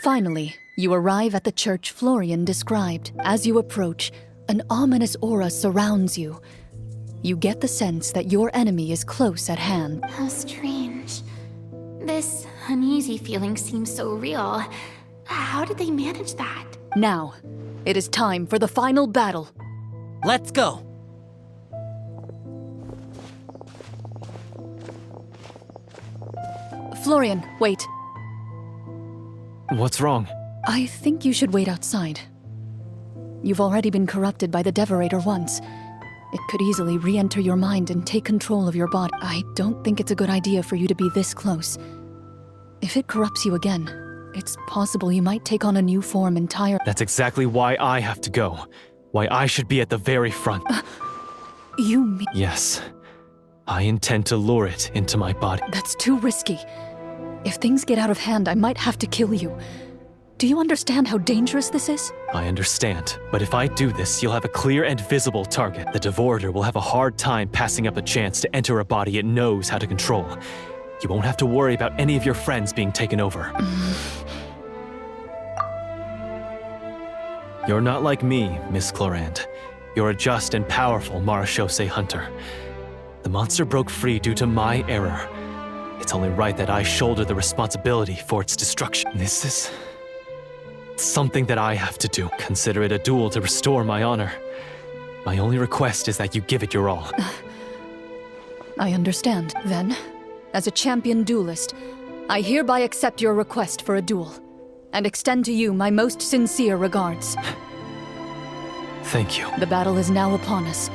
Finally, you arrive at the church Florian described. As you approach, an ominous aura surrounds you. You get the sense that your enemy is close at hand. How strange. This uneasy feeling seems so real. How did they manage that? Now, it is time for the final battle. Let's go! Florian, wait. What's wrong? I think you should wait outside. You've already been corrupted by the Devorator once. It could easily re-enter your mind and take control of your body. I don't think it's a good idea for you to be this close. If it corrupts you again, it's possible you might take on a new form entirely. That's exactly why I have to go. Why I should be at the very front. You mean... Yes. I intend to lure it into my body. That's too risky. If things get out of hand, I might have to kill you. Do you understand how dangerous this is? I understand, but if I do this, you'll have a clear and visible target. The Devorator will have a hard time passing up a chance to enter a body it knows how to control. You won't have to worry about any of your friends being taken over. You're not like me, Miss Clorinde. You're a just and powerful Marechaussee hunter. The monster broke free due to my error. It's only right that I shoulder the responsibility for its destruction. This is something that I have to do. Consider it a duel to restore my honor. My only request is that you give it your all. I understand. Then, as a champion duelist, I hereby accept your request for a duel, and extend to you my most sincere regards. Thank you. The battle is now upon us.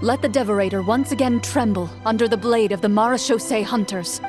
Let the Devorator once again tremble under the blade of the Marechaussee hunters.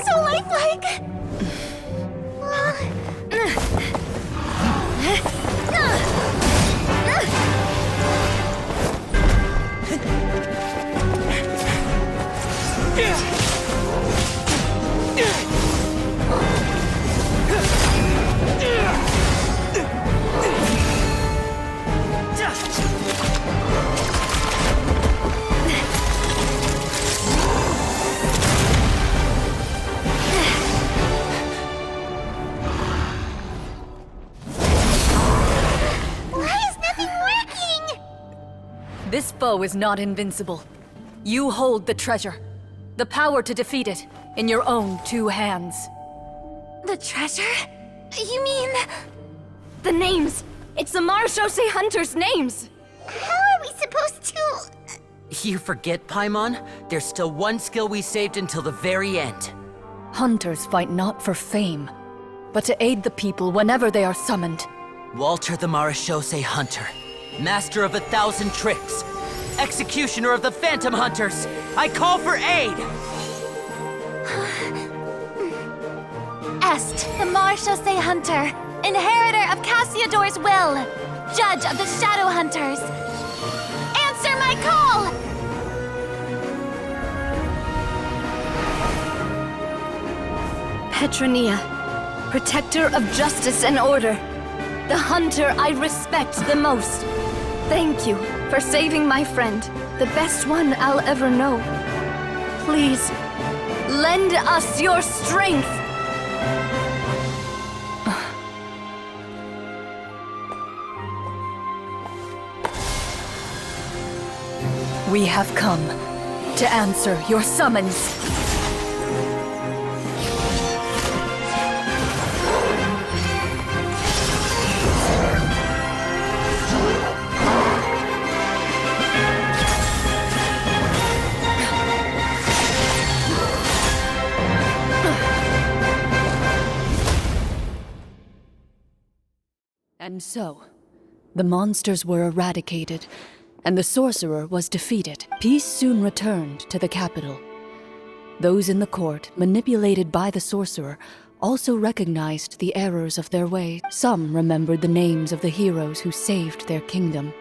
So lifelike! This foe is not invincible. You hold the treasure. The power to defeat it in your own two hands. The treasure? You mean... the names! It's the Marechaussee hunters' names! How are we supposed to... You forget, Paimon? There's still one skill we saved until the very end. Hunters fight not for fame, but to aid the people whenever they are summoned. Walter the Marechaussee Hunter, master of 1,000 tricks, executioner of the Phantom Hunters, I call for aid! Est, the Marechaussee Hunter, inheritor of Cassiodor's will, judge of the Shadow Hunters. Answer my call! Petronia, protector of justice and order, the hunter I respect the most. Thank you for saving my friend, the best one I'll ever know. Please, lend us your strength! We have come to answer your summons. And so, the monsters were eradicated, and the sorcerer was defeated. Peace soon returned to the capital. Those in the court, manipulated by the sorcerer, also recognized the errors of their way. Some remembered the names of the heroes who saved their kingdom,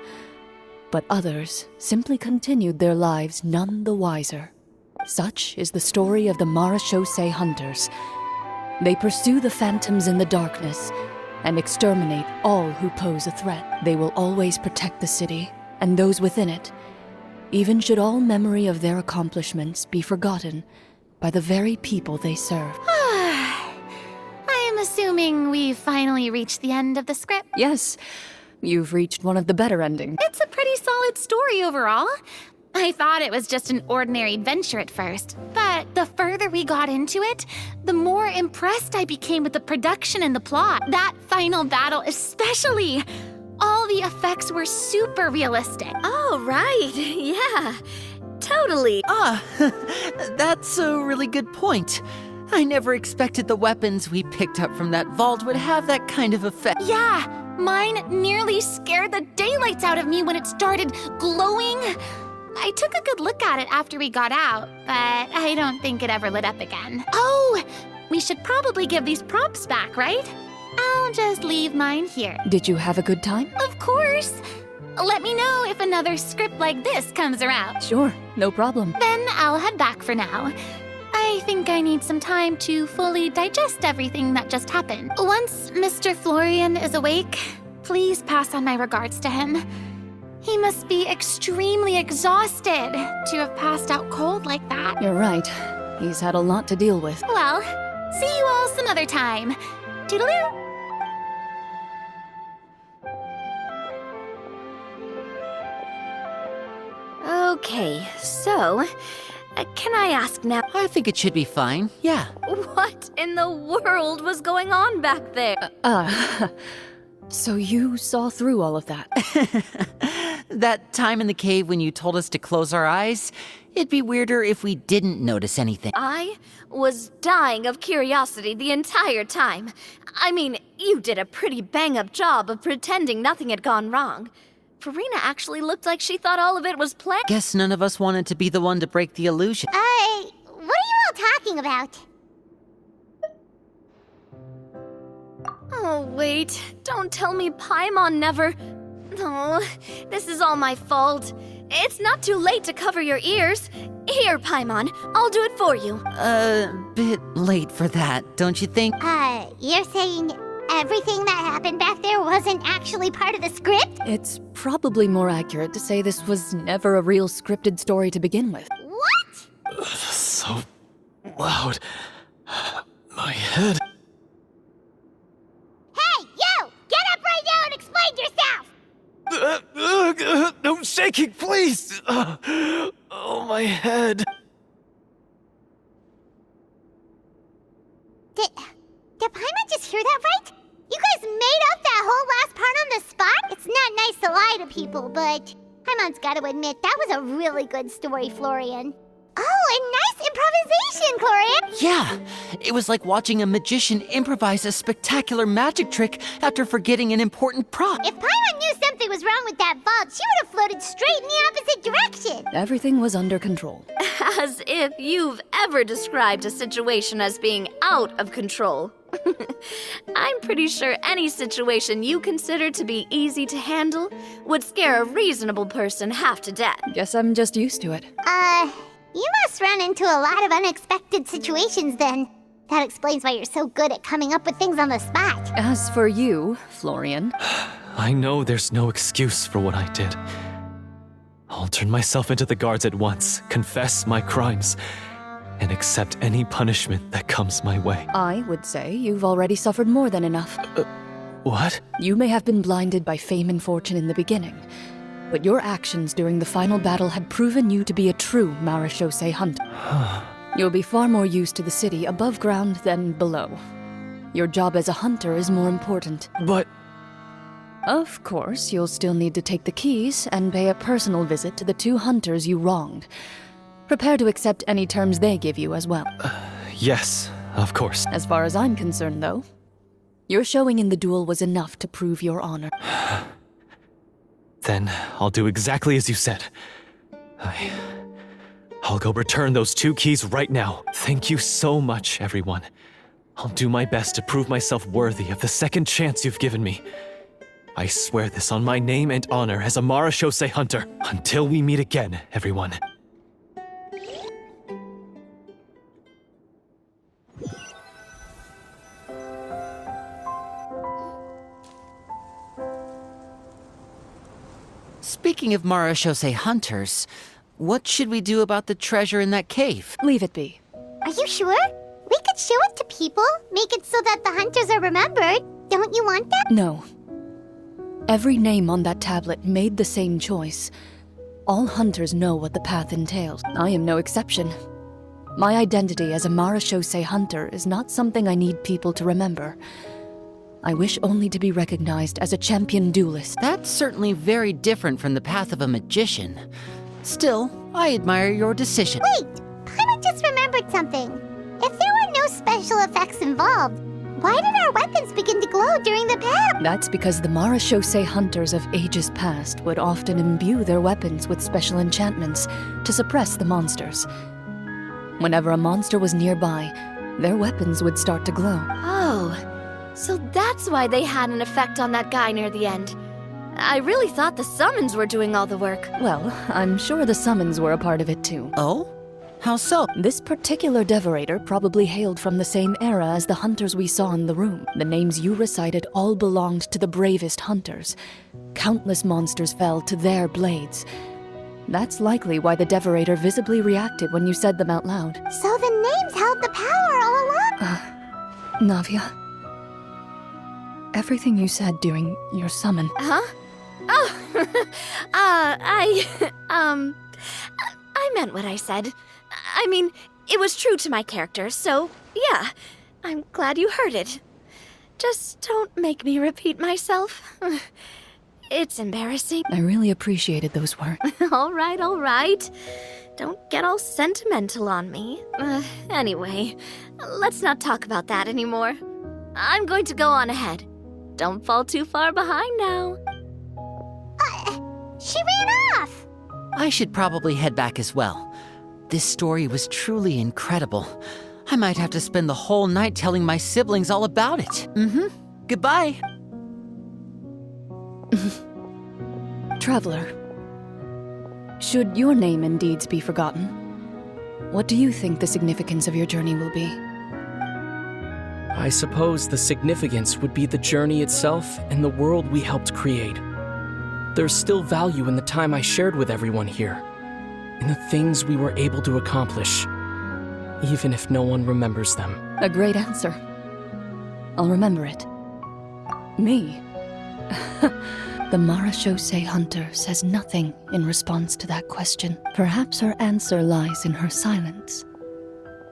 but others simply continued their lives none the wiser. Such is the story of the Marechaussee Hunters. They pursue the phantoms in the darkness and exterminate all who pose a threat. They will always protect the city and those within it, even should all memory of their accomplishments be forgotten by the very people they serve. I am assuming we've finally reached the end of the script. Yes, you've reached one of the better endings. It's a pretty solid story overall. I thought it was just an ordinary adventure at first, but the further we got into it, the more impressed I became with the production and the plot. That final battle especially. All the effects were super realistic. Oh, right. Yeah, totally. That's a really good point. I never expected the weapons we picked up from that vault would have that kind of effect. Yeah, mine nearly scared the daylights out of me when it started glowing. I took a good look at it after we got out, but I don't think it ever lit up again. Oh, we should probably give these props back, right? I'll just leave mine here. Did you have a good time? Of course. Let me know if another script like this comes around. Sure, no problem. Then I'll head back for now. I think I need some time to fully digest everything that just happened. Once Mr. Florian is awake, please pass on my regards to him. He must be extremely exhausted to have passed out cold like that. You're right. He's had a lot to deal with. Well, see you all some other time. Toodaloo! Okay, so, can I ask now, I think it should be fine, yeah. what in the world was going on back there? So you saw through all of that? That time in the cave when you told us to close our eyes, it'd be weirder if we didn't notice anything. I was dying of curiosity the entire time. I mean, you did a pretty bang-up job of pretending nothing had gone wrong. Farina actually looked like she thought all of it was planned. Guess none of us wanted to be the one to break the illusion. What are you all talking about? Oh, wait. Don't tell me Paimon never... No, this is all my fault. It's not too late to cover your ears. Here, Paimon, I'll do it for you. Bit late for that, don't you think? You're saying everything that happened back there wasn't actually part of the script? It's probably more accurate to say this was never a real scripted story to begin with. What? So loud. My head. Hey, you! Get up right now and explain yourself! No shaking, please! Oh, my head. Did Paimon just hear that right? You guys made up that whole last part on the spot? It's not nice to lie to people, but Paimon's got to admit, that was a really good story, Florian. Oh, and nice improvisation, Clorinde! Yeah, it was like watching a magician improvise a spectacular magic trick after forgetting an important prop. If Paimon knew something was wrong with that vault, she would have floated straight in the opposite direction! Everything was under control. As if you've ever described a situation as being out of control. I'm pretty sure any situation you consider to be easy to handle would scare a reasonable person half to death. Guess I'm just used to it. You must run into a lot of unexpected situations then. That explains why you're so good at coming up with things on the spot. As for you, Florian... I know there's no excuse for what I did. I'll turn myself into the guards at once, confess my crimes, and accept any punishment that comes my way. I would say you've already suffered more than enough. What? You may have been blinded by fame and fortune in the beginning, but your actions during the final battle had proven you to be a true Marechaussee hunter. You'll be far more used to the city above ground than below. Your job as a hunter is more important. But... Of course, you'll still need to take the keys and pay a personal visit to the 2 hunters you wronged. Prepare to accept any terms they give you as well. Yes, of course. As far as I'm concerned, though, Your showing in the duel was enough to prove your honor. Then I'll do exactly as you said. I'll go return those 2 keys right now. Thank you so much, everyone. I'll do my best to prove myself worthy of the second chance you've given me. I swear this on my name and honor as a Marashose hunter. Until we meet again, everyone. Speaking of Marashose hunters, what should we do about the treasure in that cave? Leave it be. Are you sure? We could show it to people, make it so that the hunters are remembered. Don't you want that? No. Every name on that tablet made the same choice. All hunters know what the path entails. I am no exception. My identity as a Marashose hunter is not something I need people to remember. I wish only to be recognized as a champion duelist. That's certainly very different from the path of a magician. Still, I admire your decision. Wait! Paimon just remembered something. If there were no special effects involved, why did our weapons begin to glow during the battle? That's because the Marashose hunters of ages past would often imbue their weapons with special enchantments to suppress the monsters. Whenever a monster was nearby, their weapons would start to glow. Oh, so that's why they had an effect on that guy near the end. I really thought the summons were doing all the work. Well, I'm sure the summons were a part of it too. Oh? How so? This particular Devorator probably hailed from the same era as the hunters we saw in the room. The names you recited all belonged to the bravest hunters. Countless monsters fell to their blades. That's likely why the Devorator visibly reacted when you said them out loud. So the names held the power all along? Navia, everything you said during your summon. Huh? Oh, I meant what I said. I mean, it was true to my character, so yeah, I'm glad you heard it. Just don't make me repeat myself. It's embarrassing. I really appreciated those words. All right. Don't get all sentimental on me. Anyway, let's not talk about that anymore. I'm going to go on ahead. Don't fall too far behind now. She ran off! I should probably head back as well. This story was truly incredible. I might have to spend the whole night telling my siblings all about it. Goodbye. Traveler, should your name and deeds be forgotten, what do you think the significance of your journey will be? I suppose the significance would be the journey itself and the world we helped create. There's still value in the time I shared with everyone here, in the things we were able to accomplish, even if no one remembers them. A great answer. I'll remember it. Me? The Marashose hunter says nothing in response to that question. Perhaps her answer lies in her silence.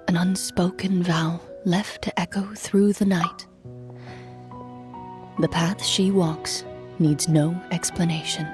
An unspoken vow left to echo through the night. The path she walks needs no explanation.